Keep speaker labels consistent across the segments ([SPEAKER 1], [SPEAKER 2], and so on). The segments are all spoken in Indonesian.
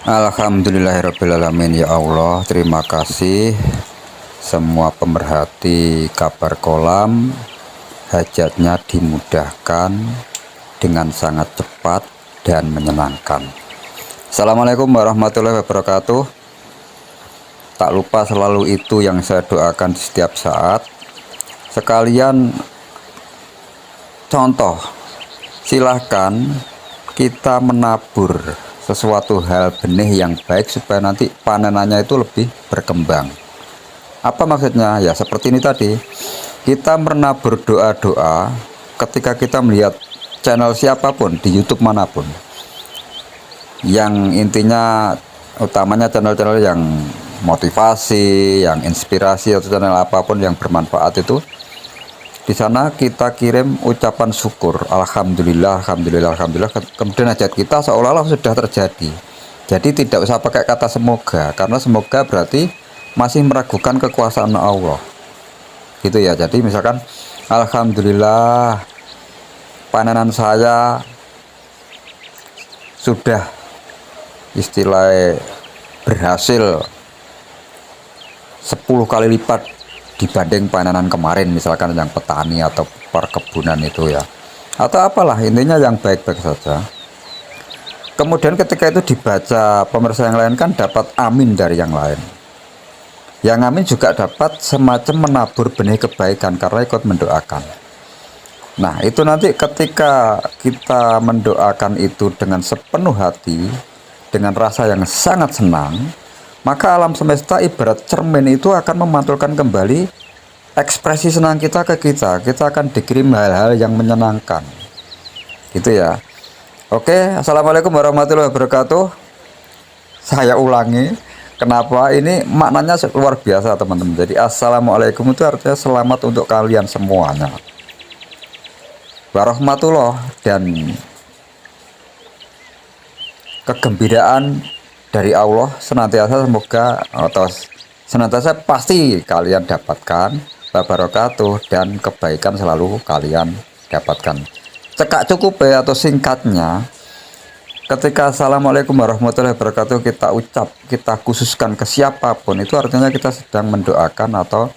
[SPEAKER 1] Alhamdulillahirrabbilalamin. Ya Allah, terima kasih semua pemerhati kabar kolam, hajatnya dimudahkan dengan sangat cepat dan menyenangkan. Assalamualaikum warahmatullahi wabarakatuh. Tak lupa selalu itu yang saya doakan di setiap saat. Sekalian contoh, silahkan kita menabur sesuatu hal benih yang baik supaya nanti panenannya itu lebih berkembang. Apa maksudnya? Ya seperti ini tadi, kita menabur doa-doa ketika kita melihat channel siapapun di YouTube manapun, yang intinya utamanya channel-channel yang motivasi, yang inspirasi, atau channel apapun yang bermanfaat itu. Di sana kita kirim ucapan syukur, alhamdulillah, alhamdulillah, alhamdulillah. Kemudian hajat kita seolah-olah sudah terjadi. Jadi tidak usah pakai kata semoga, karena semoga berarti masih meragukan kekuasaan Allah. Gitu ya. Jadi misalkan alhamdulillah panenan saya sudah istilahnya berhasil 10 kali lipat dibanding panenan kemarin, misalkan yang petani atau perkebunan itu ya, atau apalah, intinya yang baik-baik saja. Kemudian ketika itu dibaca pemirsa yang lain kan dapat amin dari yang lain, yang amin juga dapat semacam menabur benih kebaikan karena ikut mendoakan. Nah itu nanti ketika kita mendoakan itu dengan sepenuh hati, dengan rasa yang sangat senang, maka alam semesta ibarat cermin itu akan memantulkan kembali ekspresi senang kita ke kita. Kita akan dikirim hal-hal yang menyenangkan. Gitu ya. Oke, assalamualaikum warahmatullahi wabarakatuh. Saya ulangi, kenapa ini maknanya luar biasa teman-teman. Jadi assalamualaikum itu artinya selamat untuk kalian semuanya. Warahmatullah dan kegembiraan dari Allah senantiasa, semoga atau senantiasa pasti kalian dapatkan, wabarakatuh, dan kebaikan selalu kalian dapatkan. Cekak cukup ya, atau singkatnya, ketika assalamualaikum warahmatullahi wabarakatuh kita ucap, kita khususkan ke siapapun, itu artinya kita sedang mendoakan, atau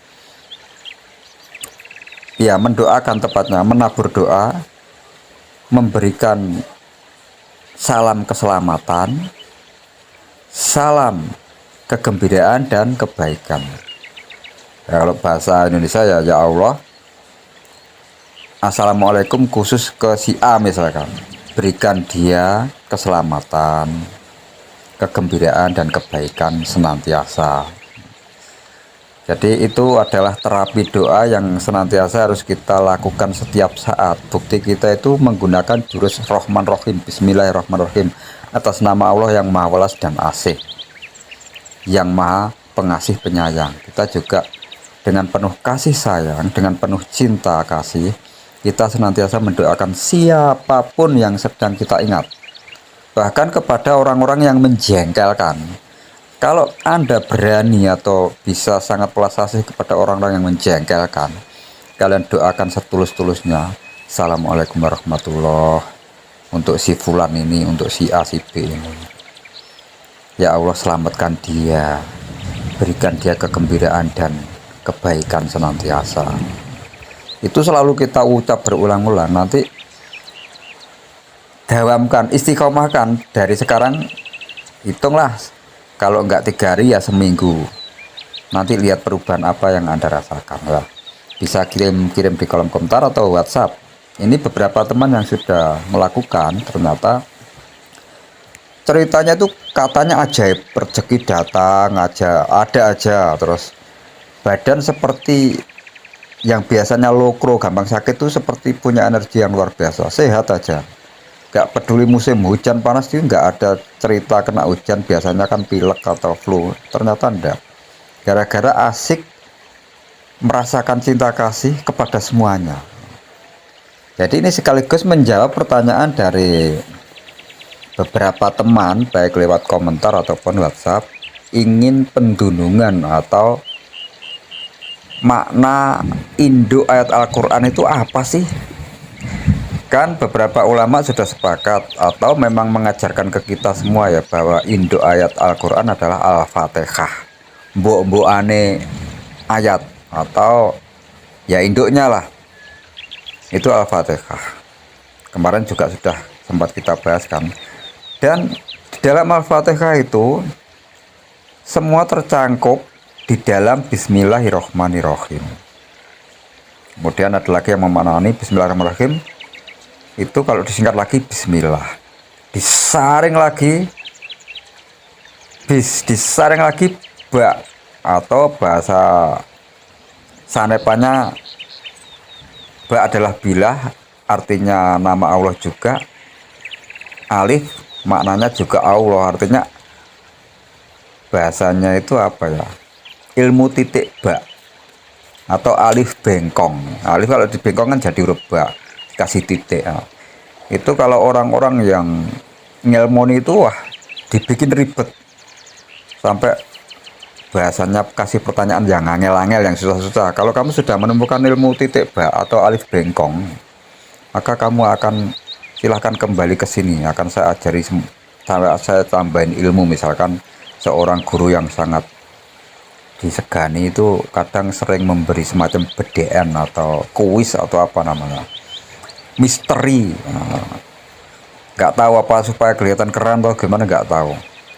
[SPEAKER 1] ya mendoakan tepatnya, menabur doa, memberikan salam keselamatan, salam kegembiraan dan kebaikan. Kalau bahasa Indonesia ya, ya Allah, assalamualaikum khusus ke si A misalkan, berikan dia keselamatan, kegembiraan dan kebaikan senantiasa. Jadi itu adalah terapi doa yang senantiasa harus kita lakukan setiap saat. Bukti kita itu menggunakan jurus Rahman Rahim, Bismillahirrahmanirrahim, atas nama Allah yang Maha Welas dan Asih, yang Maha Pengasih Penyayang. Kita juga dengan penuh kasih sayang, dengan penuh cinta kasih, kita senantiasa mendoakan siapapun yang sedang kita ingat, bahkan kepada orang-orang yang menjengkelkan. Kalau Anda berani atau bisa sangat welas asih kepada orang-orang yang menjengkelkan, kalian doakan setulus-tulusnya, assalamualaikum warahmatullahi, untuk si fulan ini, untuk si A si B ini. Ya Allah, selamatkan dia, berikan dia kegembiraan dan kebaikan senantiasa. Itu selalu kita ucap berulang-ulang. Nanti dawamkan, istiqomahkan dari sekarang. Hitunglah, kalau enggak 3 hari ya seminggu. Nanti lihat perubahan apa yang Anda rasakan lah. Bisa kirim di kolom komentar atau WhatsApp. Ini beberapa teman yang sudah melakukan, ternyata ceritanya itu katanya ajaib, rezeki datang aja, ada aja, terus badan seperti yang biasanya lokro, gampang sakit, itu seperti punya energi yang luar biasa, sehat aja. Gak peduli musim hujan panas, itu nggak ada cerita kena hujan, biasanya kan pilek atau flu, ternyata enggak. Gara-gara asik merasakan cinta kasih kepada semuanya. Jadi ini sekaligus menjawab pertanyaan dari beberapa teman, baik lewat komentar ataupun WhatsApp, ingin pendunungan atau makna induk ayat Al-Quran itu apa sih? Kan beberapa ulama sudah sepakat atau memang mengajarkan ke kita semua ya bahwa induk ayat Al-Quran adalah Al-Fatihah. Mbok-mbok aneh ayat atau ya induknya lah itu Al-Fatihah. Kemarin juga sudah sempat kita bahas kan. Dan di dalam Al-Fatihah itu semua tercangkup di dalam Bismillahirrohmanirrohim. Kemudian ada lagi yang memaknai Bismillahirrahmanirrahim itu kalau disingkat lagi Bismillah. Disaring lagi disaring lagi ba atau bahasa sanepannya ba adalah bilah, artinya nama Allah juga. Alif maknanya juga Allah, artinya bahasanya itu apa ya, ilmu titik ba atau alif bengkong. Alif kalau dibengkong kan jadi huruf ba, kasih titik. Itu kalau orang-orang yang ngelmoni itu wah dibikin ribet sampai bahasanya kasih pertanyaan yang angel-angel, yang susah-susah. Kalau kamu sudah menemukan ilmu titik ba atau alif bengkong, maka kamu akan silahkan kembali ke sini, akan saya ajari, saya tambahin ilmu. Misalkan seorang guru yang sangat disegani itu kadang sering memberi semacam BDN atau kuis atau apa namanya, misteri. Nggak tahu apa supaya kelihatan keren atau gimana, nggak tahu.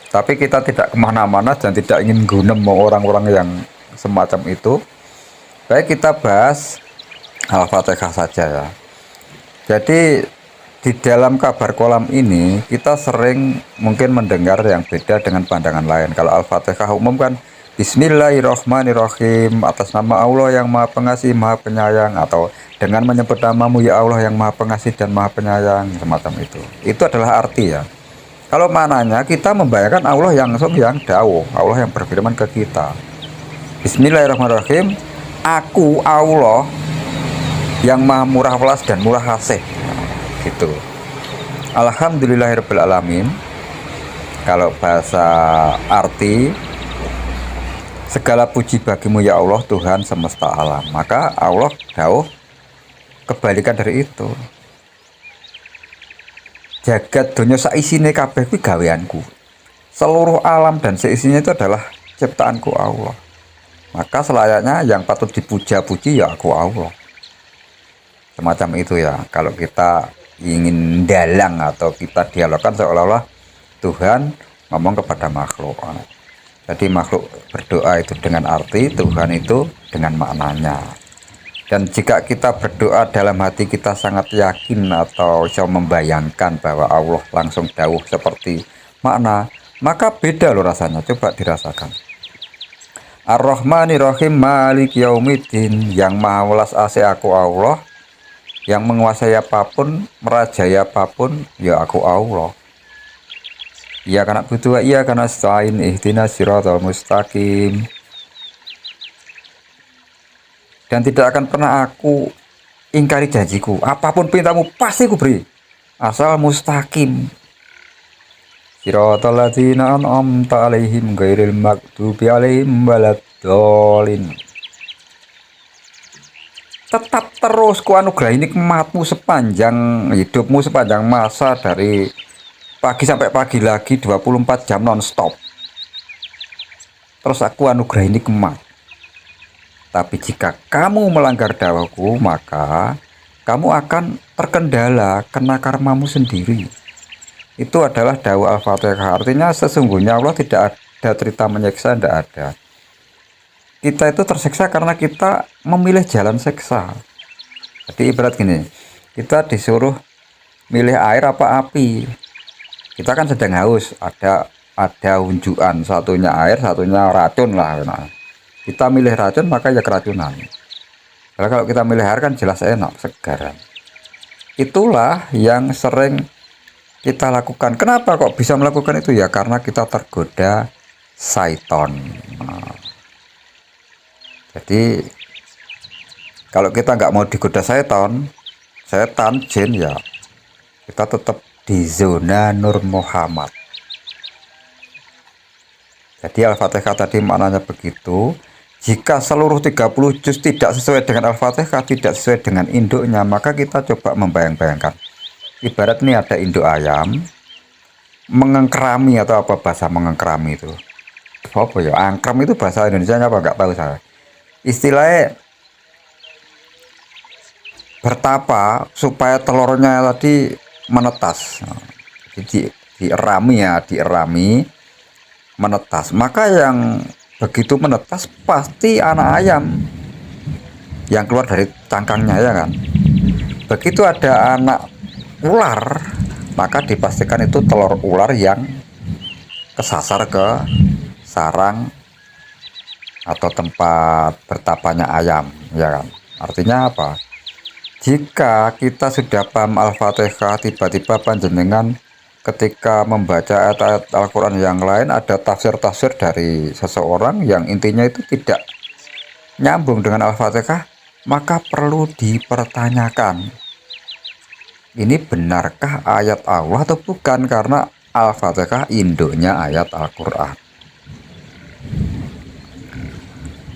[SPEAKER 1] Tapi kita tidak kemana-mana dan tidak ingin gunem orang-orang yang semacam itu. Baik, kita bahas Al-Fatihah saja ya. Jadi di dalam kabar kolam ini kita sering mungkin mendengar yang beda dengan pandangan lain. Kalau Al-Fatihah umum kan Bismillahirrohmanirrohim, atas nama Allah yang Maha Pengasih Maha Penyayang, atau dengan menyebut namamu ya Allah yang Maha Pengasih dan Maha Penyayang, semacam itu. Itu adalah arti ya. Kalau mananya kita membayangkan Allah yang dawuh, Allah yang berfirman ke kita. Bismillahirrahmanirrahim, aku Allah yang Maha Murah Welas dan Murah Kasih. Gitu. Alhamdulillahirabbil alamin. Kalau bahasa arti, segala puji bagimu ya Allah Tuhan semesta alam. Maka Allah dawuh kebalikan dari itu. Jagat donya saisine kabeh kuwi gaweanku. Seluruh alam dan seisinya itu adalah ciptaanku Allah. Maka selayaknya yang patut dipuja-puji ya aku Allah. Semacam itu ya. Kalau kita ingin dalang atau kita dialogkan seolah-olah Tuhan ngomong kepada makhluk. Jadi makhluk berdoa itu dengan arti, Tuhan itu dengan maknanya. Dan jika kita berdoa dalam hati kita sangat yakin atau bisa membayangkan bahwa Allah langsung dawuh seperti makna, maka beda loh rasanya. Coba dirasakan. Ar-Rahmanir-Rahim Malik Yaumiddin, yang Maha Welas Asih aku Allah, yang menguasai apapun, merajai apapun, ya aku Allah. Iya karena butuh, iya karena stain ihdinas siratal mustaqim. Dan tidak akan pernah aku ingkari janjiku. Apapun perintahmu pasti ku beri, asal mustaqim. Siratal ladzina an'amta 'alaihim ghairil maghdubi 'alaihim waladdallin. Tetap terus ku anugerahi nikmatmu sepanjang hidupmu, sepanjang masa, dari pagi sampai pagi lagi 24 jam non-stop. Terus aku anugerahi nikmat. Tapi jika kamu melanggar dakwahku, maka kamu akan terkendala, kena karmamu sendiri. Itu adalah dakwah Al-Fatihah. Artinya sesungguhnya Allah tidak ada cerita menyiksa, tidak ada. Kita itu tersiksa karena kita memilih jalan siksa. Jadi ibarat gini, kita disuruh milih air apa api. Kita kan sedang haus, ada unjukan, satunya air, satunya racun lah. Nah, kita milih racun maka ya keracunan. Karena kalau kita milih air kan jelas enak, segar. Itulah yang sering kita lakukan. Kenapa kok bisa melakukan itu? Ya karena kita tergoda syaiton. Nah, jadi kalau kita nggak mau digoda setan, jin, ya kita tetap di zona Nur Muhammad. Jadi Al-Fatihah tadi maknanya begitu. Jika seluruh 30 juz tidak sesuai dengan Al-Fatihah, tidak sesuai dengan induknya, maka kita coba membayang-bayangkan ibarat nih ada induk ayam mengengkrami, atau apa bahasa mengengkrami itu, apa ya, angkrem itu bahasa Indonesia apa nggak tahu saya, istilahnya bertapa supaya telurnya tadi menetas. Jadi dierami, ya dierami, menetas, maka yang begitu menetas pasti anak ayam yang keluar dari cangkangnya, ya kan. Begitu ada anak ular, maka dipastikan itu telur ular yang kesasar ke sarang atau tempat bertapanya ayam, ya kan. Artinya apa? Jika kita sudah paham Al-Fatihah, tiba-tiba panjenengan ketika membaca ayat-ayat Al-Quran yang lain ada tafsir-tafsir dari seseorang yang intinya itu tidak nyambung dengan Al-Fatihah, maka perlu dipertanyakan, ini benarkah ayat Allah atau bukan, karena Al-Fatihah induknya ayat Al-Quran.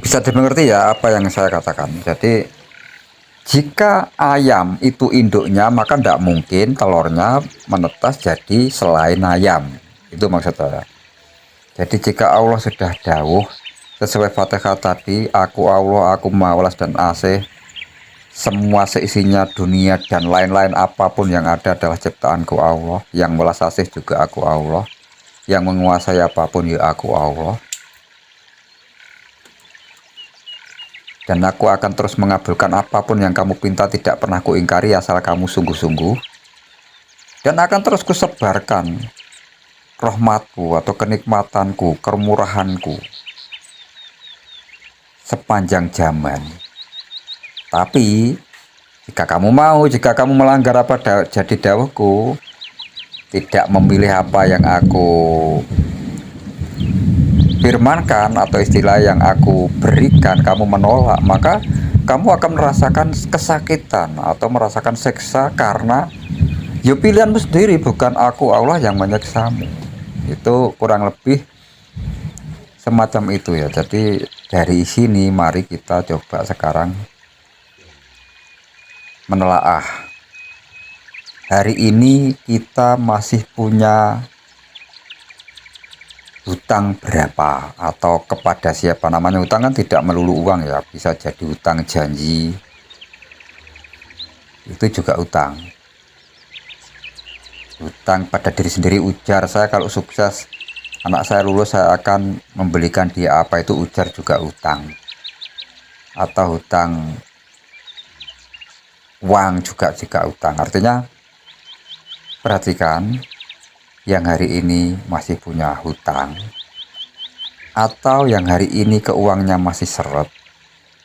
[SPEAKER 1] Bisa dimengerti ya apa yang saya katakan. Jadi jika ayam itu induknya, maka tidak mungkin telurnya menetas jadi selain ayam. Itu maksud saya. Jadi jika Allah sudah dawuh sesuai Fatihah tadi, aku Allah, aku Maha Welas dan Asih, semua seisinya dunia dan lain-lain apapun yang ada adalah ciptaanku Allah, yang welas asih juga aku Allah, yang menguasai apapun ya aku Allah. Dan aku akan terus mengabulkan apapun yang kamu pinta, tidak pernah kuingkari asal kamu sungguh-sungguh. Dan akan terus kusebarkan rahmatku atau kenikmatanku, kemurahanku sepanjang zaman. Tapi jika kamu mau, jika kamu melanggar apa jadi dawuhku, tidak memilih apa yang aku firmankan atau istilah yang aku berikan, kamu menolak, maka kamu akan merasakan kesakitan atau merasakan siksa, karena ya pilihanmu sendiri, bukan aku Allah yang menyiksamu. Itu kurang lebih semacam itu ya. Jadi dari sini mari kita coba sekarang menelaah, hari ini kita masih punya hutang berapa, atau kepada siapa. Namanya hutang kan tidak melulu uang ya, bisa jadi hutang janji, itu juga hutang. Hutang pada diri sendiri, ujar saya kalau sukses anak saya lulus saya akan membelikan dia apa, itu ujar juga hutang. Atau hutang uang juga hutang. Artinya perhatikan, yang hari ini masih punya hutang, atau yang hari ini keuangannya masih seret,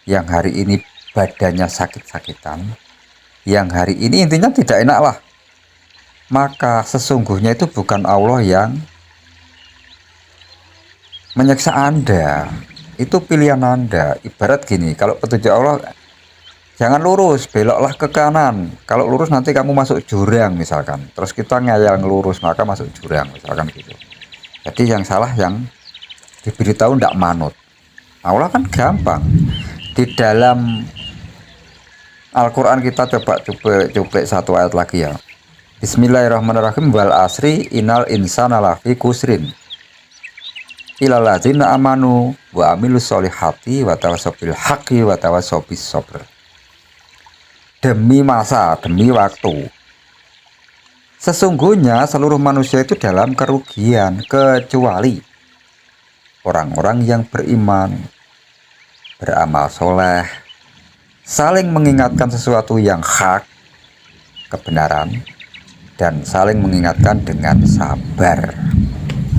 [SPEAKER 1] yang hari ini badannya sakit-sakitan, yang hari ini intinya tidak enak lah, maka sesungguhnya itu bukan Allah yang menyiksa Anda, itu pilihan Anda. Ibarat gini, kalau petunjuk Allah, jangan lurus, beloklah ke kanan. Kalau lurus nanti kamu masuk jurang misalkan. Terus kita ngayal ngelurus, maka masuk jurang misalkan gitu. Jadi yang salah yang diberitahu ndak manut. Allah kan gampang. Di dalam Al-Quran kita coba satu ayat lagi ya. Bismillahirrahmanirrahim. Wal asri innal insana lafi kusrin illal ladzina amanu wa amilus solihati wa tawassaw bil haqqi wa tawassaw bis sabr. Demi masa, demi waktu, sesungguhnya seluruh manusia itu dalam kerugian, kecuali orang-orang yang beriman, beramal soleh, saling mengingatkan sesuatu yang hak, kebenaran, dan saling mengingatkan dengan sabar.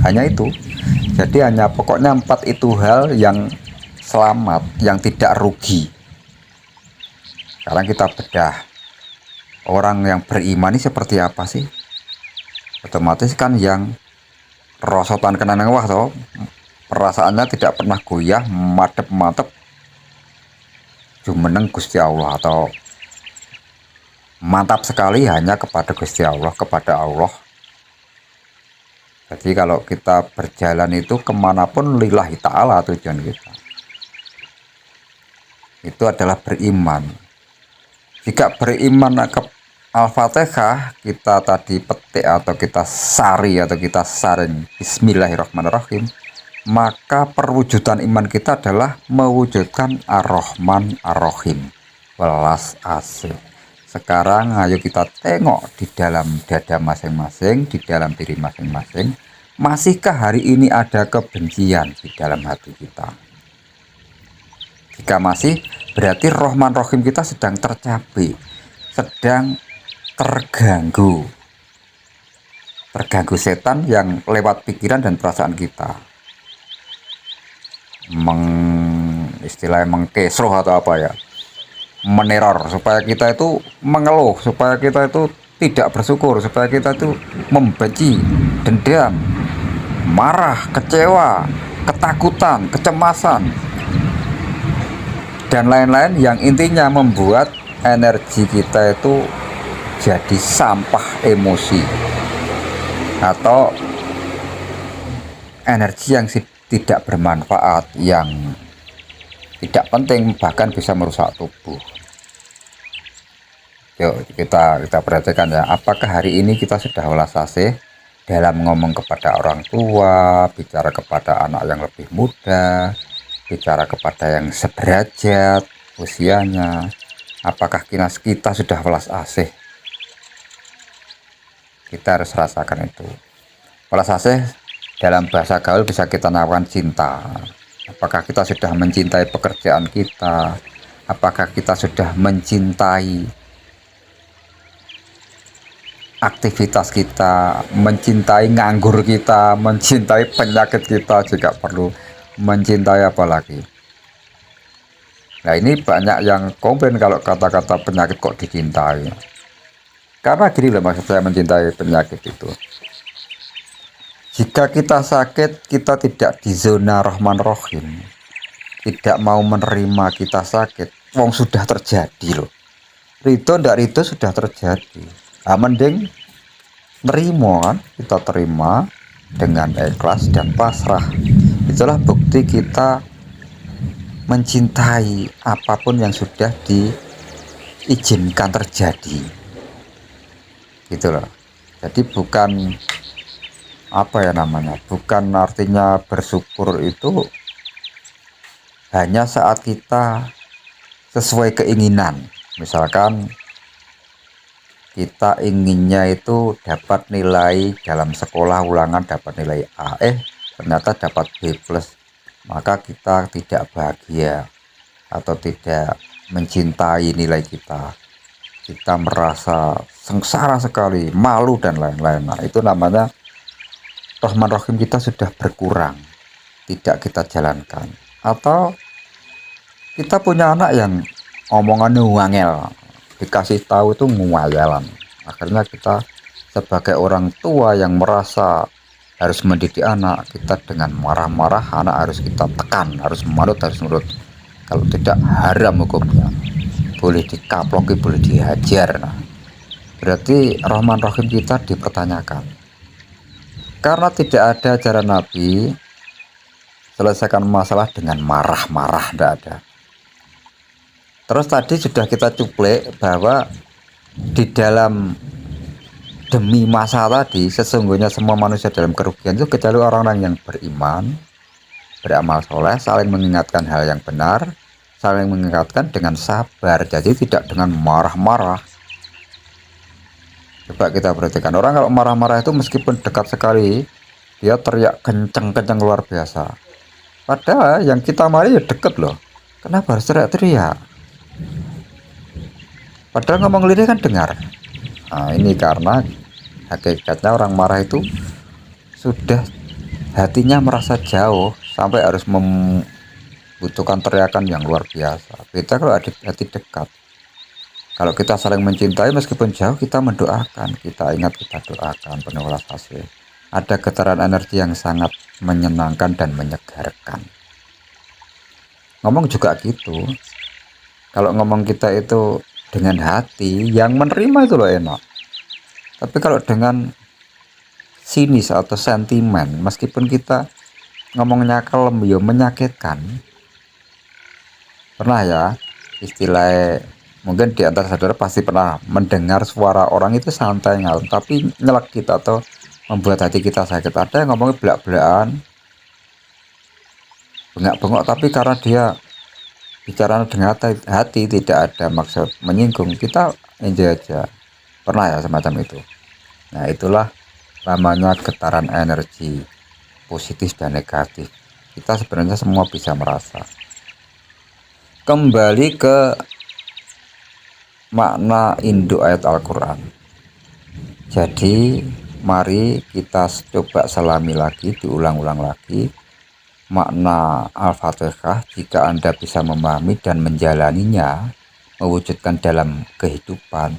[SPEAKER 1] Hanya itu. Jadi hanya pokoknya 4 itu hal yang selamat, yang tidak rugi. Sekarang kita bedah, orang yang beriman ini seperti apa sih? Otomatis kan yang rosotan kena wah toh, perasaannya tidak pernah goyah, madep-madep, jumeneng Gusti Allah, atau mantap sekali hanya kepada Gusti Allah, kepada Allah. Jadi kalau kita berjalan itu kemanapun lillahi ta'ala tujuan kita, itu adalah beriman. Jika beriman Al-Fatihah kita tadi petik atau kita sari atau kita saring Bismillahirrahmanirrahim, maka perwujudan iman kita adalah mewujudkan Ar-Rahman Ar-Rahim, welas asih. Sekarang ayo kita tengok di dalam dada masing-masing, di dalam diri masing-masing, masihkah hari ini ada kebencian di dalam hati kita? Jika masih, berarti Rahman Rahim kita sedang tercapai, sedang terganggu setan yang lewat pikiran dan perasaan kita, istilahnya mengkesroh atau apa ya, meneror supaya kita itu mengeluh, supaya kita itu tidak bersyukur, supaya kita itu membenci, dendam, marah, kecewa, ketakutan, kecemasan, dan lain-lain, yang intinya membuat energi kita itu jadi sampah emosi atau energi yang tidak bermanfaat, yang tidak penting, bahkan bisa merusak tubuh. Yuk kita perhatikan ya, apakah hari ini kita sudah welas asih dalam ngomong kepada orang tua, bicara kepada anak yang lebih muda, bicara kepada yang sederajat usianya. Apakah kita sudah welas asih? Kita harus rasakan itu. Welas asih dalam bahasa gaul bisa kita namakan cinta. Apakah kita sudah mencintai pekerjaan kita? Apakah kita sudah mencintai aktivitas kita, mencintai nganggur kita, mencintai penyakit kita jika perlu, mencintai apa lagi? Nah, ini banyak yang komplain kalau kata-kata penyakit kok dicintai. Karena gini loh, maksud saya mencintai penyakit itu, jika kita sakit, kita tidak di zona Rahman Rahim, tidak mau menerima kita sakit. Wong sudah terjadi loh, Rito ndak Rito sudah terjadi. Mending nerimo kan, kita terima dengan ikhlas dan pasrah. Itulah bukti kita mencintai apapun yang sudah diizinkan terjadi, gitu loh. Jadi bukan apa ya namanya, bukan artinya bersyukur itu hanya saat kita sesuai keinginan. Misalkan kita inginnya itu dapat nilai dalam sekolah ulangan, dapat nilai A, ternyata dapat B+, maka kita tidak bahagia atau tidak mencintai nilai kita. Kita merasa sengsara sekali, malu dan lain-lain. Nah, itu namanya Rahman Rahim kita sudah berkurang, tidak kita jalankan. Atau kita punya anak yang omongannya wangel, dikasih tahu itu nguayalan. Akhirnya kita sebagai orang tua yang merasa harus mendidik anak, kita dengan marah-marah, anak harus kita tekan, harus manut, harus nurut. Kalau tidak, haram hukumnya, boleh dikaploki, boleh dihajar. Nah, berarti Rahman Rahim kita dipertanyakan. Karena tidak ada ajaran Nabi selesaikan masalah dengan marah-marah, tidak ada. Terus tadi sudah kita cuplek bahwa di dalam demi masa tadi, sesungguhnya semua manusia dalam kerugian itu kecuali orang-orang yang beriman, beramal soleh, saling mengingatkan hal yang benar, saling mengingatkan dengan sabar, jadi tidak dengan marah-marah. Coba kita perhatikan, orang kalau marah-marah itu meskipun dekat sekali, dia teriak kenceng-kenceng luar biasa. Padahal yang kita marah ya deket loh, kenapa harus teriak-teriak? Padahal ngomong lirik kan dengar. Nah, ini karena hakikatnya orang marah itu sudah hatinya merasa jauh sampai harus membutuhkan teriakan yang luar biasa. Beda kalau hati dekat. Kalau kita saling mencintai meskipun jauh, kita mendoakan, kita ingat, kita doakan penuh welas asih. Ada getaran energi yang sangat menyenangkan dan menyegarkan. Ngomong juga gitu. Kalau ngomong kita itu dengan hati, yang menerima itu loh enak. Tapi kalau dengan sinis atau sentimen, meskipun kita ngomongnya kalem, ya menyakitkan. Pernah ya istilah Mungkin di antara saudara pasti pernah mendengar suara orang itu santai ngalem, tapi nyelekit atau membuat hati kita sakit. Ada yang ngomongnya belak-belakan, bengak-bengok, tapi karena dia bicara dengan hati, tidak ada maksud menyinggung, kita enjoy aja. Pernah ya semacam itu. Nah, itulah namanya getaran energi positif dan negatif. Kita sebenarnya semua bisa merasa. Kembali ke makna induk ayat Al-Quran. Jadi mari kita coba selami lagi, diulang-ulang lagi makna Al-Fatihah. Jika Anda bisa memahami dan menjalaninya, mewujudkan dalam kehidupan,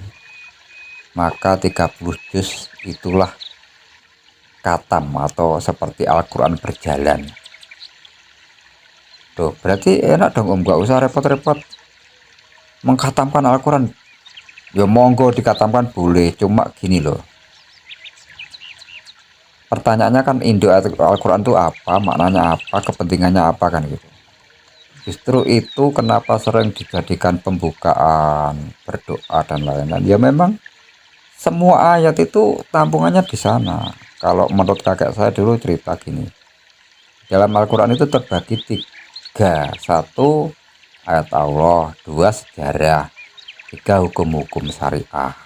[SPEAKER 1] maka 30 juz itulah katam atau seperti Al-Quran berjalan. Tuh, berarti enak dong Om, gak usah repot-repot mengkatamkan Al-Quran. Ya monggo dikatamkan boleh, cuma gini loh. Pertanyaannya kan induk Al-Quran itu apa, maknanya apa, kepentingannya apa kan gitu. Justru itu kenapa sering dijadikan pembukaan, berdoa dan lain-lain. Ya memang semua ayat itu tampungannya di sana. Kalau menurut kakek saya dulu cerita gini. Dalam Al-Quran itu terbagi tiga. Satu ayat Allah, dua sejarah, tiga hukum-hukum syariah.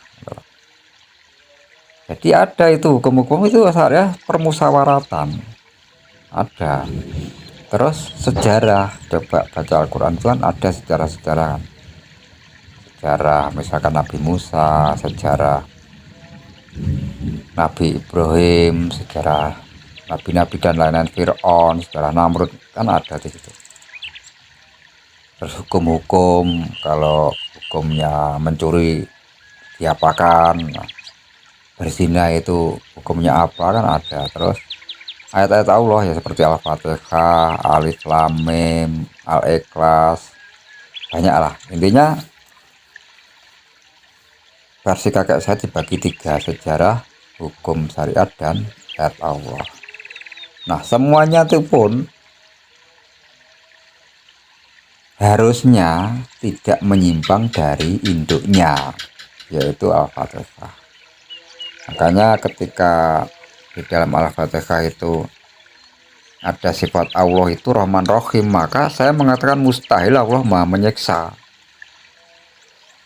[SPEAKER 1] Jadi ada itu hukum-hukum itu syariah permusawaratan. Ada. Terus sejarah, coba baca Al-Quran itu kan ada sejarah-sejarah. Sejarah misalkan Nabi Musa, sejarah Nabi Ibrahim, sejarah nabi-nabi dan lain-lain, Fir'aun, sejarah Namrud, kan ada di situ. Terus hukum-hukum, kalau hukumnya mencuri diapakan, berzina itu hukumnya apa kan ada. Terus ayat-ayat Allah ya seperti Al-Fatihah, Alif Lam Mim, Al-Ikhlas, banyak lah. Intinya versi kakek saya dibagi tiga: sejarah, hukum syariat, dan ayat Allah. Nah, semuanya itu pun harusnya tidak menyimpang dari induknya, yaitu Al-Fatihah. Makanya ketika di dalam Al-Fatihah itu ada sifat Allah itu Rahman Rahim, maka saya mengatakan mustahil Allah Maha menyiksa.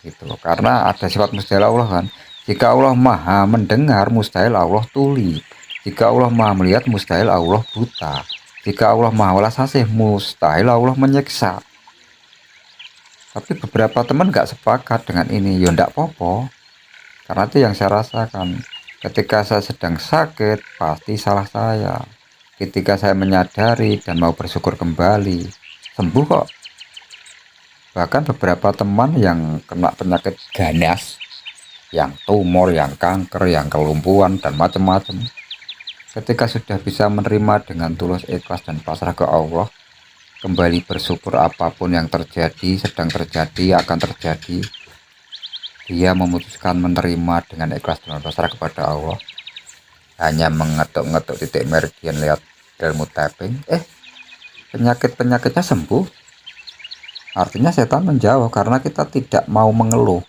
[SPEAKER 1] Gitu. Karena ada sifat mustahil Allah kan. Jika Allah Maha mendengar, mustahil Allah tuli. Jika Allah Maha melihat, mustahil Allah buta. Jika Allah Maha welas asih, mustahil Allah menyiksa. Tapi beberapa teman gak sepakat dengan ini. Ya ndak apa-apa. Karena itu yang saya rasakan. Ketika saya sedang sakit, pasti salah saya. Ketika saya menyadari dan mau bersyukur kembali, sembuh kok. Bahkan beberapa teman yang kena penyakit ganas, yang tumor, yang kanker, yang kelumpuhan, dan macam-macam, ketika sudah bisa menerima dengan tulus, ikhlas, dan pasrah ke Allah, kembali bersyukur apapun yang terjadi, sedang terjadi, akan terjadi, dia memutuskan menerima dengan ikhlas dan pasrah kepada Allah. Hanya mengetuk-ngetuk titik meridian lihat ilmu tapping, penyakit-penyakitnya sembuh. Artinya setan menjauh karena kita tidak mau mengeluh.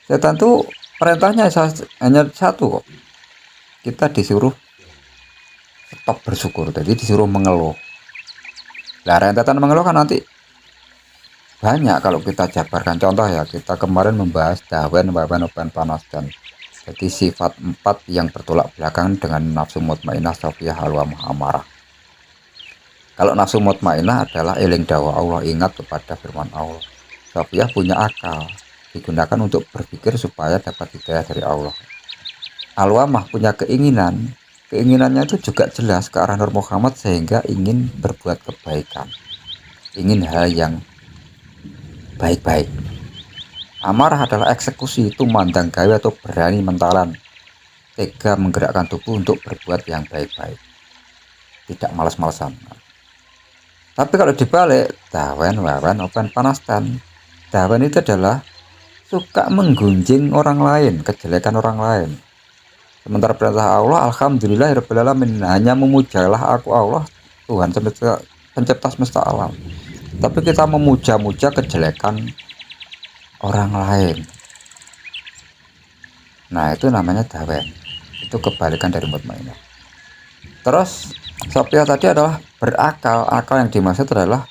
[SPEAKER 1] Setan tuh perintahnya hanya satu kok. Kita disuruh stop bersyukur, jadi disuruh mengeluh. Nah, rentetan mengeluh kan nanti banyak kalau kita jabarkan. Contoh ya, kita kemarin membahas dawen, wawan, open, panas, dan jadi sifat 4 yang bertolak belakang dengan nafsu mutmainah, sofiyah, halwa, amarah. Kalau nafsu mutmainah adalah eling dawa Allah, ingat kepada firman Allah. Sofiyah punya akal, digunakan untuk berpikir supaya dapat hidayah dari Allah. Alwamah punya keinginan, keinginannya itu juga jelas ke arah Nur Muhammad sehingga ingin berbuat kebaikan, ingin hal yang baik-baik. Amarah adalah eksekusi, itu mandang gawe atau berani mentalan, tega menggerakkan tubuh untuk berbuat yang baik-baik, tidak malas-malasan. Tapi kalau dibalik, dawen, wawan, open, panas, dan dawen itu adalah suka menggunjing orang lain, kejelekan orang lain. Sementara perintah Allah, alhamdulillahirrahmanirrahim, hanya memujalah aku Allah, Tuhan pencipta semesta alam. Tapi kita memuja-muja kejelekan orang lain. Nah, itu namanya dawen. Itu kebalikan dari mutmainah. Terus Sophia tadi adalah berakal. Akal yang dimaksud adalah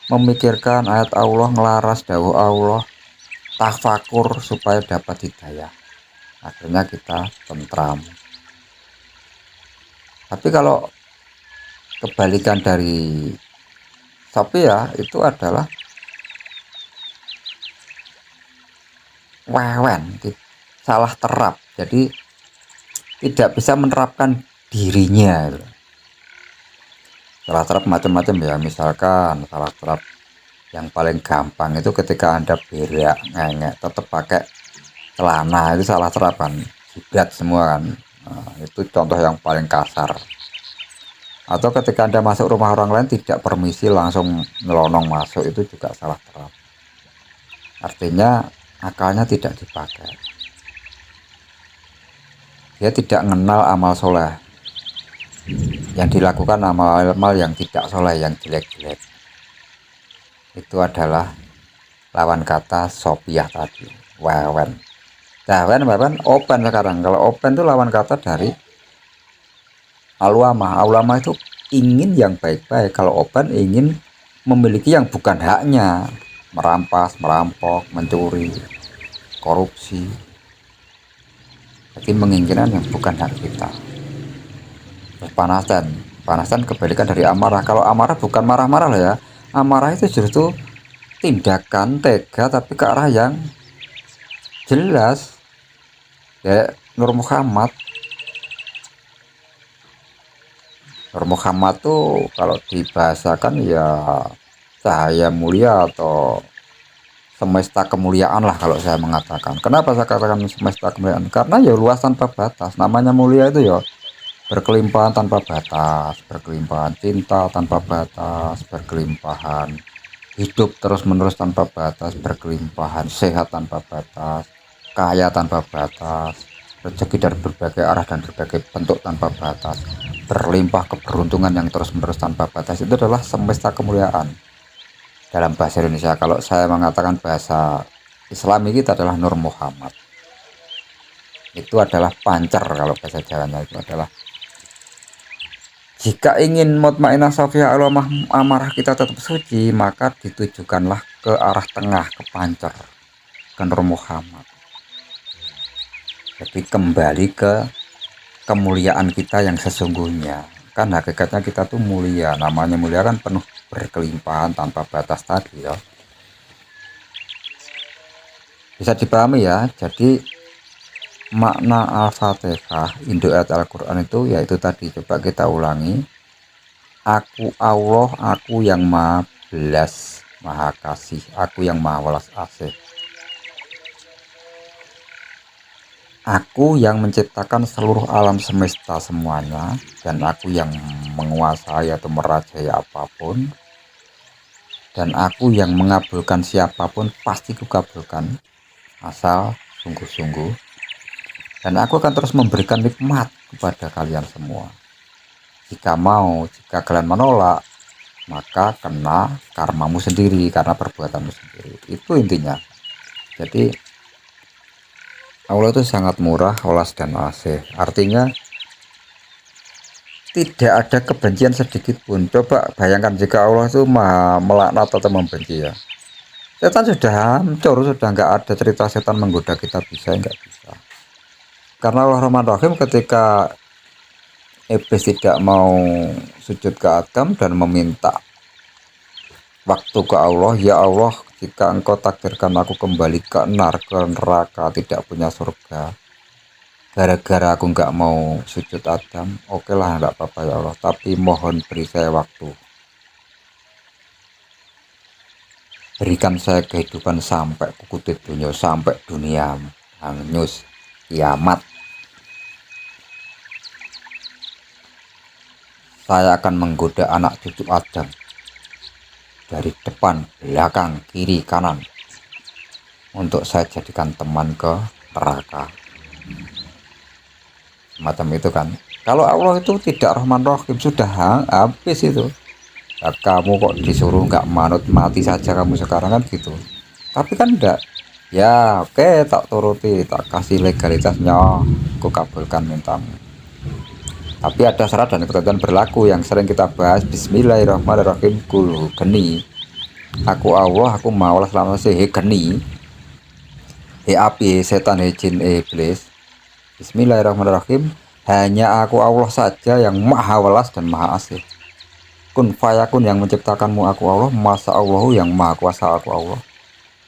[SPEAKER 1] memikirkan ayat Allah, ngelaras dawuh Allah, tafakur supaya dapat hidayah. Akhirnya kita tentram. Tapi kalau kebalikan dari Sophia itu adalah wewen, salah terap. Jadi tidak bisa menerapkan dirinya. Salah terap macam-macam ya. Misalkan salah terap yang paling gampang itu ketika Anda berak ngengek tetap pakai celana, itu salah terap kan, jidat semua kan. Nah, itu contoh yang paling kasar. Atau ketika Anda masuk rumah orang lain tidak permisi langsung nyelonong masuk, itu juga salah terap. Artinya akalnya tidak dipakai. Dia tidak mengenal amal soleh. Yang dilakukan amal-amal yang tidak soleh, yang jelek-jelek. Itu adalah lawan kata Sophia tadi, wewen. Wewen open sekarang. Kalau open itu lawan kata dari alwamah. Alwamah itu ingin yang baik-baik. Kalau open ingin memiliki yang bukan haknya, merampas, merampok, mencuri, korupsi. Jadi menginginkan yang bukan hak kita. Terus panasan kebalikan dari amarah. Kalau amarah bukan marah-marah lah ya. Amarah itu justru tindakan tega tapi ke arah yang jelas. Ya, Nur Muhammad tuh kalau dibahasakan ya cahaya mulia atau semesta kemuliaan lah kalau saya mengatakan. Kenapa saya katakan semesta kemuliaan? Karena ya luas tanpa batas. Namanya mulia itu ya berkelimpahan tanpa batas, berkelimpahan cinta tanpa batas, berkelimpahan hidup terus-menerus tanpa batas, berkelimpahan sehat tanpa batas, kaya tanpa batas, rezeki dari berbagai arah dan berbagai bentuk tanpa batas, berlimpah keberuntungan yang terus-menerus tanpa batas. Itu adalah semesta kemuliaan dalam bahasa Indonesia. Kalau saya mengatakan bahasa Islami, kita adalah Nur Muhammad. Itu adalah pancar. Kalau bahasa Jawanya itu adalah, jika ingin mutmainah safiyah alamah amarah kita tetap suci, maka ditujukanlah ke arah tengah, ke pancar, ke Nur Muhammad. Jadi kembali ke kemuliaan kita yang sesungguhnya. Kan hakikatnya kita tuh mulia. Namanya mulia kan penuh berkelimpahan tanpa batas tadi ya. Bisa dipahami ya. Jadi makna Al-Fatihah, induk ayat Al-Quran itu yaitu tadi, coba kita ulangi. Aku Allah, aku yang maha belas, maha kasih, aku yang maha welas asih. Aku yang menciptakan seluruh alam semesta semuanya, dan aku yang menguasai atau merajai apapun, dan aku yang mengabulkan siapapun pasti kukabulkan asal sungguh-sungguh, dan aku akan terus memberikan nikmat kepada kalian semua. Jika kalian menolak, maka kena karmamu sendiri karena perbuatanmu sendiri. Itu intinya. Jadi Allah itu sangat murah, welas dan asih. Artinya tidak ada kebencian sedikit pun. Coba bayangkan jika Allah itu melaknat atau membenci ya. Setan sudah hancur, sudah nggak ada cerita setan menggoda kita, bisa nggak bisa. Karena Allah Rahman Rahim, ketika iblis tidak mau sujud ke Adam dan meminta waktu ke Allah, ya Allah, jika engkau takdirkan aku kembali ke neraka, tidak punya surga, gara-gara aku nggak mau sujud Adam, oke lah, nggak apa-apa ya Allah, tapi mohon beri saya waktu, berikan saya kehidupan sampai kukutit dunia, sampai dunia hangus kiamat. Saya akan menggoda anak cucu Adam dari depan, belakang, kiri, kanan, untuk saya jadikan teman ke neraka. Semacam itu kan. Kalau Allah itu tidak Rahman Rahim, sudah habis itu. Kamu kok disuruh nggak manut, mati saja kamu sekarang kan gitu. Tapi kan enggak. Ya oke, tak turuti, tak kasih legalitasnya, aku kabulkan mintamu. Tapi ada syarat dan ketentuan berlaku yang sering kita bahas. Bismillahirrahmanirrahim. Kul geni, aku Allah, aku maulah selama he geni, he api, he setan, he jin, he iblis. Bismillahirrahmanirrahim. Hanya aku Allah saja yang maha welas dan maha asih. Kun fayakun yang menciptakanmu aku Allah, masa Allahu yang maha kuasa aku Allah.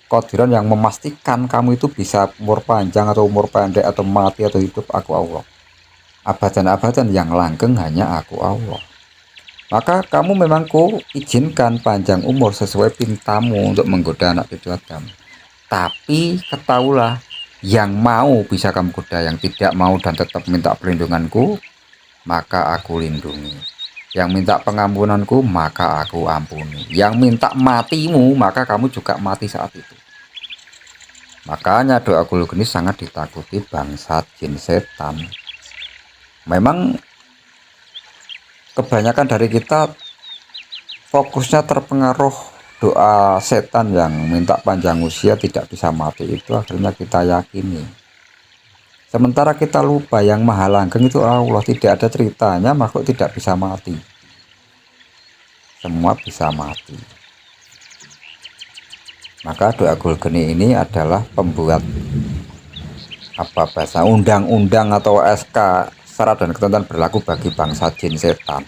[SPEAKER 1] Qadiran yang memastikan kamu itu bisa umur panjang atau umur pendek atau mati atau hidup aku Allah. Abadan-abadan yang langgeng hanya aku Allah. Maka kamu memang ku izinkan panjang umur sesuai pintamu untuk menggoda anak cucu Adam. Tapi ketahuilah, yang mau bisa kamu goda, yang tidak mau dan tetap minta perlindunganku, maka aku lindungi. Yang minta pengampunanku, maka aku ampuni. Yang minta matimu, maka kamu juga mati saat itu. Makanya doa Gulu Geni sangat ditakuti bangsa jin setan. Memang kebanyakan dari kita fokusnya terpengaruh doa setan yang minta panjang usia tidak bisa mati, itu akhirnya kita yakini. Sementara kita lupa yang maha langgeng itu Allah, tidak ada ceritanya makhluk tidak bisa mati. Semua bisa mati. Maka doa Gulu Geni ini adalah pembuat bahasa undang-undang atau SK, syarat dan ketentuan berlaku bagi bangsa jin setan,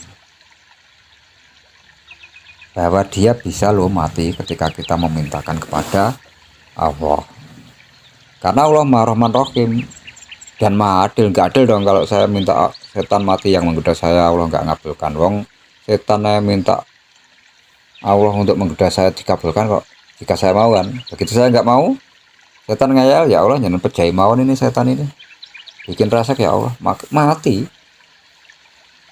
[SPEAKER 1] bahwa dia bisa loh mati ketika kita memintakan kepada Allah. Karena Allah Maha Rahman Rahim dan Maha Adil. Nggak adil dong kalau saya minta setan mati yang menggoda saya, Allah nggak ngabulkan. Wong setan yang minta Allah untuk menggoda saya dikabulkan kok jika saya mau kan. Begitu saya nggak mau, setan ngayal, ya Allah jangan percaya mawon ini setan ini, bikin rasa ya Allah mati.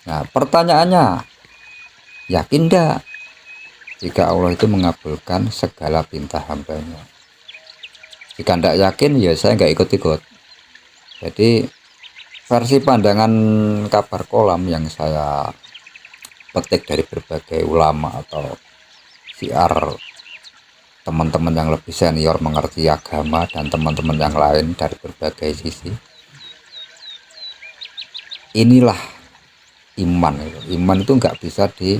[SPEAKER 1] Nah pertanyaannya, yakin dah jika Allah itu mengabulkan segala pinta hambanya? Jika tidak yakin, ya saya nggak ikut-ikut. Jadi versi pandangan kabar kolam yang saya petik dari berbagai ulama atau siar teman-teman yang lebih senior mengerti agama dan teman-teman yang lain dari berbagai sisi, inilah iman. Iman itu nggak bisa di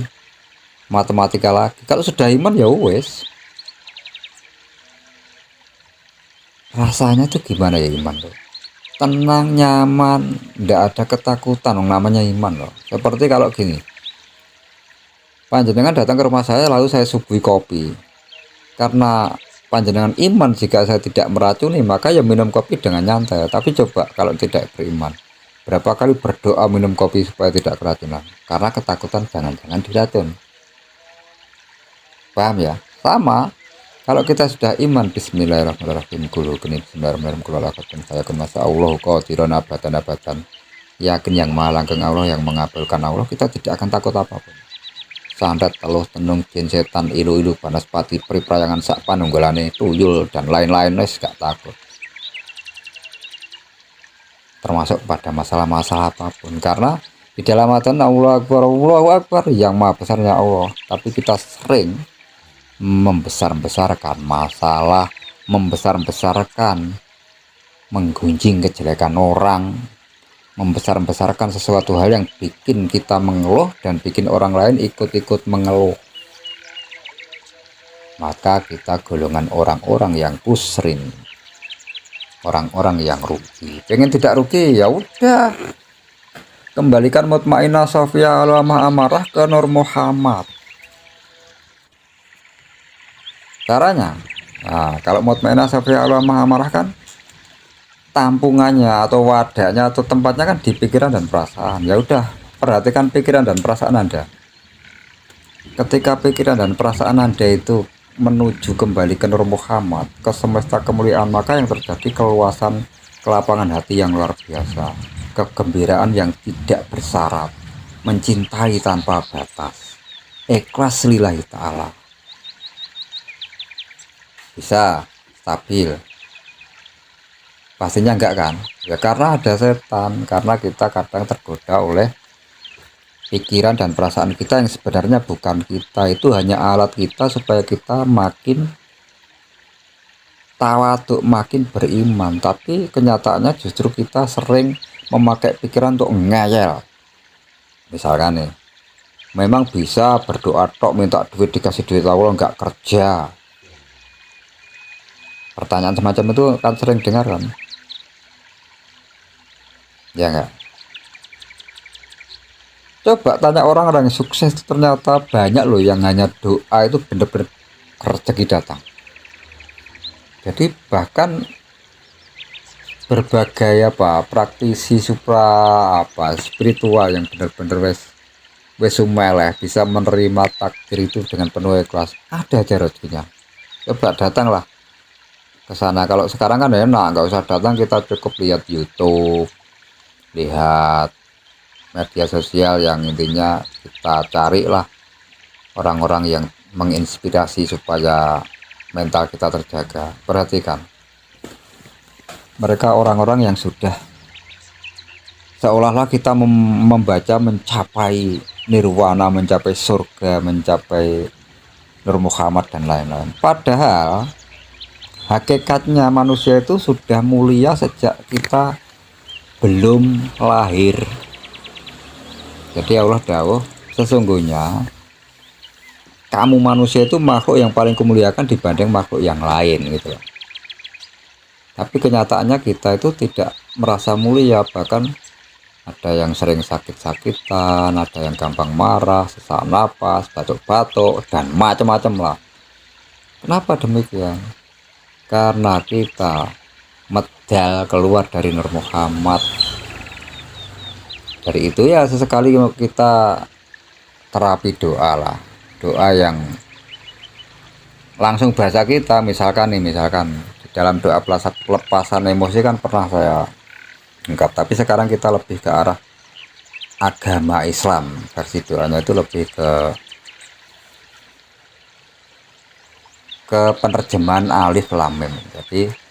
[SPEAKER 1] matematika lagi. Kalau sudah iman ya wes, rasanya tuh gimana ya iman tuh, tenang, nyaman, nggak ada ketakutan, namanya iman loh. Seperti kalau gini, panjenengan datang ke rumah saya lalu saya suguhi kopi. Karena panjenengan iman jika saya tidak meracuni, maka ya minum kopi dengan nyantai. Tapi coba kalau tidak beriman, berapa kali berdoa minum kopi supaya tidak keracunan? Karena ketakutan jangan-jangan diracun. Paham ya? Sama. Kalau kita sudah iman, Bismillahirrahmanirrahim, Gulu Geni, Bismillahirrahmanirrahim, saya masa Allah qadiran abadan, yakin yang maha langgeng Allah yang mengabulkan Allah, kita tidak akan takut apapun. Sandat teluh tenung jin setan ilu-ilu banaspati priprayangan sak panunggulane tuyul dan lain-lain, wis gak takut. Termasuk pada masalah-masalah apapun, karena di dalam adzan Allahu Akbar yang maha besarnya Allah. Tapi kita sering membesar-besarkan masalah, membesar-besarkan menggunjing kejelekan orang, membesar-besarkan sesuatu hal yang bikin kita mengeluh dan bikin orang lain ikut-ikut mengeluh. Maka kita golongan orang-orang yang kusrin, orang-orang yang rugi. Pengen tidak rugi, ya udah kembalikan mutmainah sofia alama amarah ke Nur Muhammad. Caranya, nah, kalau mutmainah sofia alama amarah kan tampungannya atau wadahnya atau tempatnya kan di pikiran dan perasaan. Ya udah, perhatikan pikiran dan perasaan Anda. Ketika pikiran dan perasaan Anda itu menuju kembali ke Nur Muhammad, ke semesta kemuliaan, maka yang terjadi keluasan kelapangan hati yang luar biasa, kegembiraan yang tidak bersyarat, mencintai tanpa batas, ikhlas lillahi ta'ala. Bisa stabil. Pastinya enggak kan? Ya karena ada setan, karena kita kadang tergoda oleh pikiran dan perasaan kita yang sebenarnya bukan kita. Itu hanya alat kita supaya kita makin tawaduk, makin beriman, tapi kenyataannya justru kita sering memakai pikiran untuk ngeyel. Misalkan nih, memang bisa berdoa tok, minta duit dikasih duit, Allah nggak kerja. Pertanyaan semacam itu kan sering dengar kan, ya nggak? Coba tanya orang-orang yang sukses, ternyata banyak loh yang hanya doa itu bener-bener rezeki datang. Jadi bahkan berbagai praktisi spiritual yang bener-bener wes sumeleh bisa menerima takdir itu dengan penuh ikhlas, ada aja rezekinya. Coba datanglah ke sana. Kalau sekarang kan enak, nggak usah datang, kita cukup lihat YouTube, lihat media sosial yang intinya kita carilah orang-orang yang menginspirasi supaya mental kita terjaga. Perhatikan, mereka orang-orang yang sudah seolah-olah kita membaca mencapai nirwana, mencapai surga, mencapai Nur Muhammad dan lain-lain. Padahal hakikatnya manusia itu sudah mulia sejak kita belum lahir. Jadi Allah dawuh, sesungguhnya kamu manusia itu makhluk yang paling kemuliakan dibanding makhluk yang lain gitu. Tapi kenyataannya kita itu tidak merasa mulia, bahkan ada yang sering sakit-sakitan, ada yang gampang marah, sesak napas, batuk-batuk, dan macam-macam lah. Kenapa demikian? Karena kita medal keluar dari Nur Muhammad. Dari itu ya sesekali kita terapi doa lah, doa yang langsung bahasa kita. Misalkan di dalam doa pelepasan emosi kan pernah saya ungkap, tapi sekarang kita lebih ke arah agama Islam. Versi doanya itu lebih ke penerjemahan alif lam mim. Jadi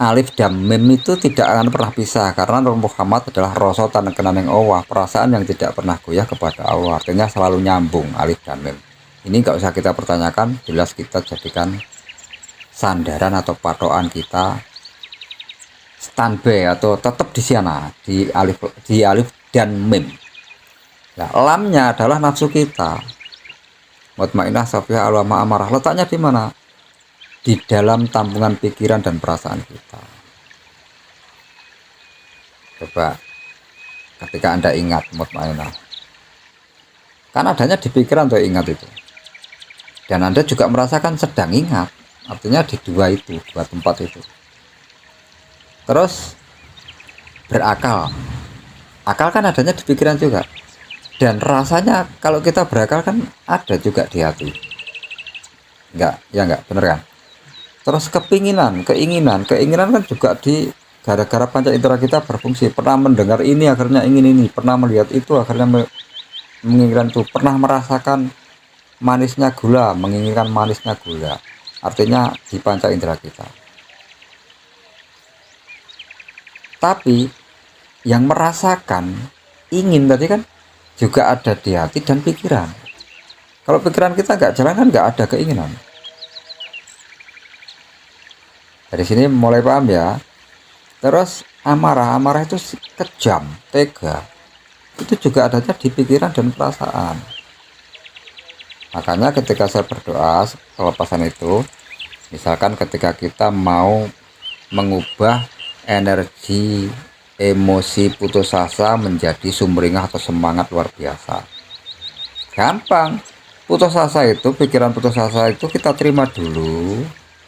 [SPEAKER 1] alif dan mim itu tidak akan pernah pisah, karena Nur Muhammad adalah rosotan kenaneng Allah, perasaan yang tidak pernah goyah kepada Allah. Artinya selalu nyambung alif dan mim. Ini nggak usah kita pertanyakan, jelas kita jadikan sandaran atau patokan kita, standby atau tetap di sana di alif dan mim. Nah, lamnya adalah nafsu kita. Mutmainah safiyah alama amarah, letaknya di mana? Di dalam tampungan pikiran dan perasaan kita. Coba ketika Anda ingat mutmainah, kan adanya di pikiran atau ingat itu, dan Anda juga merasakan sedang ingat, artinya di dua tempat itu. Terus berakal, akal kan adanya di pikiran juga, dan rasanya kalau kita berakal kan ada juga di hati, enggak bener kan? Terus keinginan kan juga di gara-gara panca indera kita berfungsi. Pernah mendengar ini akhirnya ingin ini, pernah melihat itu akhirnya menginginkan itu, pernah merasakan manisnya gula menginginkan manisnya gula, artinya di panca indera kita. Tapi yang merasakan ingin tadi kan juga ada di hati dan pikiran. Kalau pikiran kita nggak jalan kan nggak ada keinginan. Dari sini mulai paham ya. Terus amarah itu kejam, tega, itu juga adanya di pikiran dan perasaan. Makanya ketika saya berdoa pelepasan itu, misalkan ketika kita mau mengubah energi emosi putus asa menjadi sumringah atau semangat luar biasa, gampang. Putus asa itu, pikiran putus asa itu kita terima dulu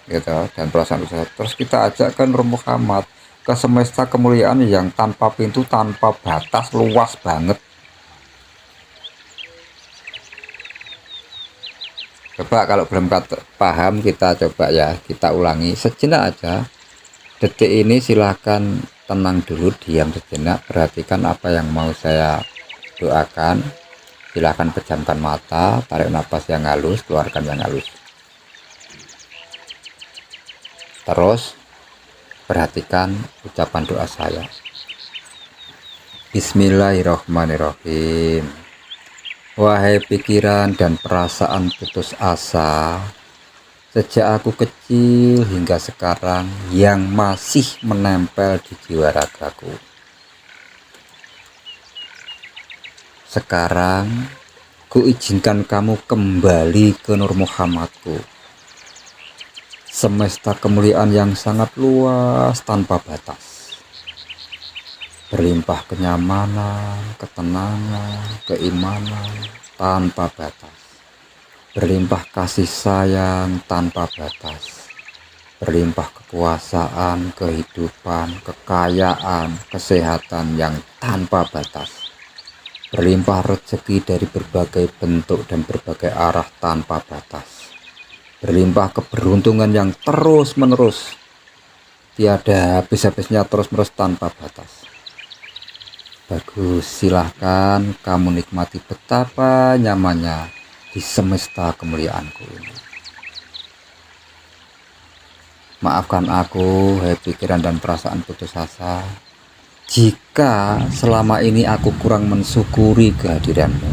[SPEAKER 1] gitu, dan perasaan usaha, terus kita ajak ke Nur Muhammad, ke semesta kemuliaan yang tanpa pintu, tanpa batas, luas banget. Coba kalau belum paham, kita coba ya, kita ulangi sejenak aja. Detik ini silahkan tenang dulu, diam sejenak, perhatikan apa yang mau saya doakan. Silahkan pejamkan mata, tarik nafas yang halus, keluarkan yang halus. Terus perhatikan ucapan doa saya. Bismillahirrahmanirrahim. Wahai pikiran dan perasaan putus asa, sejak aku kecil hingga sekarang yang masih menempel di jiwa ragaku. Sekarang kuizinkan kamu kembali ke Nur Muhammadku, semesta kemuliaan yang sangat luas tanpa batas, berlimpah kenyamanan, ketenangan, keimanan tanpa batas, berlimpah kasih sayang tanpa batas, berlimpah kekuasaan, kehidupan, kekayaan, kesehatan yang tanpa batas, berlimpah rezeki dari berbagai bentuk dan berbagai arah tanpa batas, berlimpah keberuntungan yang terus-menerus, tiada habis-habisnya, terus-menerus tanpa batas. Bagus, silahkan kamu nikmati betapa nyamannya di semesta kemuliaanku ini. Maafkan aku, hai pikiran dan perasaan putus asa, jika selama ini aku kurang mensyukuri kehadiranmu.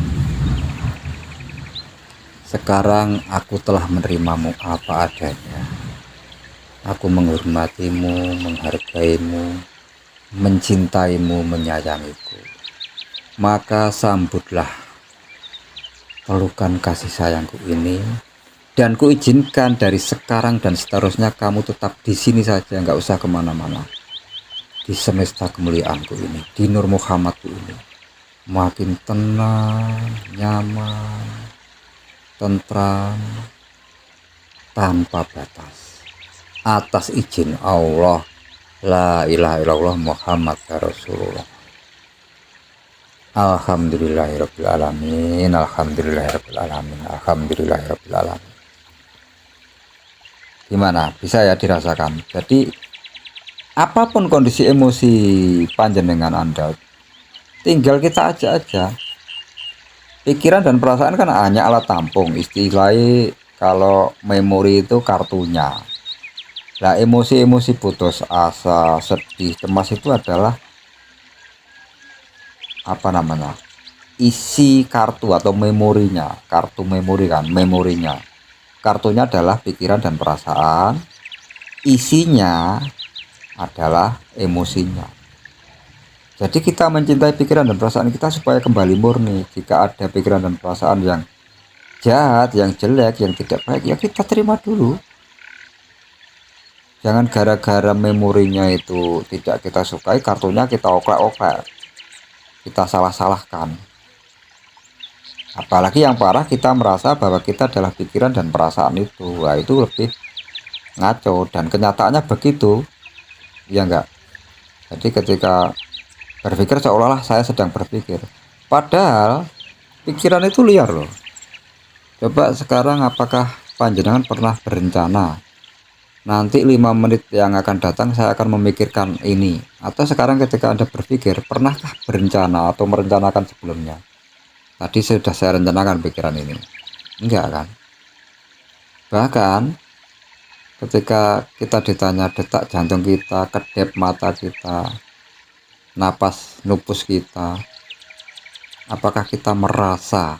[SPEAKER 1] Sekarang aku telah menerimamu apa adanya. Aku menghormatimu, menghargaimu, mencintaimu, menyayangiku. Maka sambutlah pelukan kasih sayangku ini, dan kuizinkan dari sekarang dan seterusnya kamu tetap di sini saja, nggak usah kemana-mana. Di semesta kemuliaanku ini, di Nur Muhammadku ini, makin tenang, nyaman, tentram, tanpa batas, atas izin Allah. La ilaha illallah Muhammad Rasulullah. Alhamdulillahirabbil alamin, alhamdulillahirabbil alamin, alhamdulillahirabbil alamin. Gimana? Bisa ya dirasakan. Jadi apapun kondisi emosi panjenengan Anda, tinggal kita ajak aja. Pikiran dan perasaan kan hanya alat tampung, istilahnya kalau memori itu kartunya. Nah, emosi-emosi putus asa, sedih, cemas itu adalah apa namanya? Isi kartu atau memorinya. Kartu memori kan, memorinya. Kartunya adalah pikiran dan perasaan. Isinya adalah emosinya. Jadi kita mencintai pikiran dan perasaan kita supaya kembali murni. Jika ada pikiran dan perasaan yang jahat, yang jelek, yang tidak baik, ya kita terima dulu. Jangan gara-gara memorinya itu tidak kita sukai, kartunya kita oklek-oklek, kita salah-salahkan. Apalagi yang parah, kita merasa bahwa kita adalah pikiran dan perasaan itu. Wah, itu lebih ngaco, dan kenyataannya begitu, ya enggak? Jadi ketika berpikir seolah-olah saya sedang berpikir, padahal pikiran itu liar loh. Coba sekarang, apakah panjenengan pernah berencana nanti 5 menit yang akan datang saya akan memikirkan ini? Atau sekarang ketika Anda berpikir, pernahkah berencana atau merencanakan sebelumnya? Tadi sudah saya rencanakan pikiran ini. Enggak kan? Bahkan ketika kita ditanya detak jantung kita, kedip mata kita, napas nupus kita, apakah kita merasa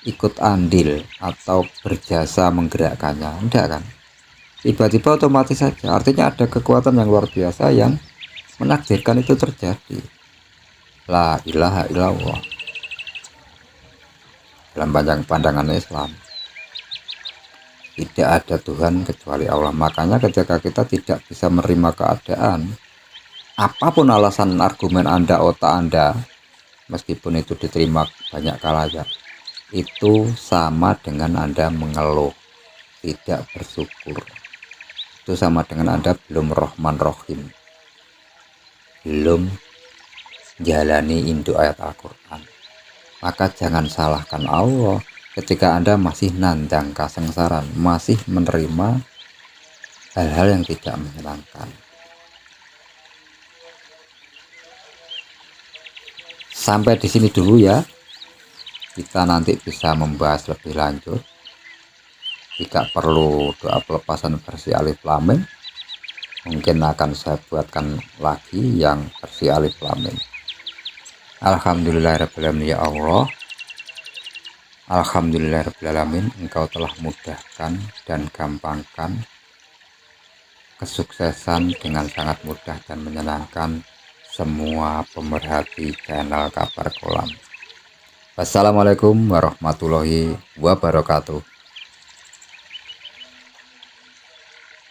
[SPEAKER 1] ikut andil atau berjasa menggerakkannya? Enggak kan? Tiba-tiba otomatis saja. Artinya ada kekuatan yang luar biasa yang menakdirkan itu terjadi. La ilaha illallah. Dalam pandangan Islam, tidak ada Tuhan kecuali Allah. Makanya ketika kita tidak bisa menerima keadaan, apapun alasan argumen Anda, otak Anda, meskipun itu diterima banyak kalanya, itu sama dengan Anda mengeluh, tidak bersyukur. Itu sama dengan Anda belum Rahman Rahim, belum jalani induk ayat Al-Quran. Maka jangan salahkan Allah ketika Anda masih nandang kasengsaran, masih menerima hal-hal yang tidak menyenangkan. Sampai di sini dulu ya. Kita nanti bisa membahas lebih lanjut. Jika perlu doa pelepasan versi alif lam mim, mungkin akan saya buatkan lagi yang versi alif lam mim. Alhamdulillahirabbil alamin ya Allah. Alhamdulillahirrahmanirrahim, Engkau telah mudahkan dan gampangkan kesuksesan dengan sangat mudah dan menyenangkan semua pemerhati channel Kabar Kolam. Wassalamualaikum warahmatullahi wabarakatuh.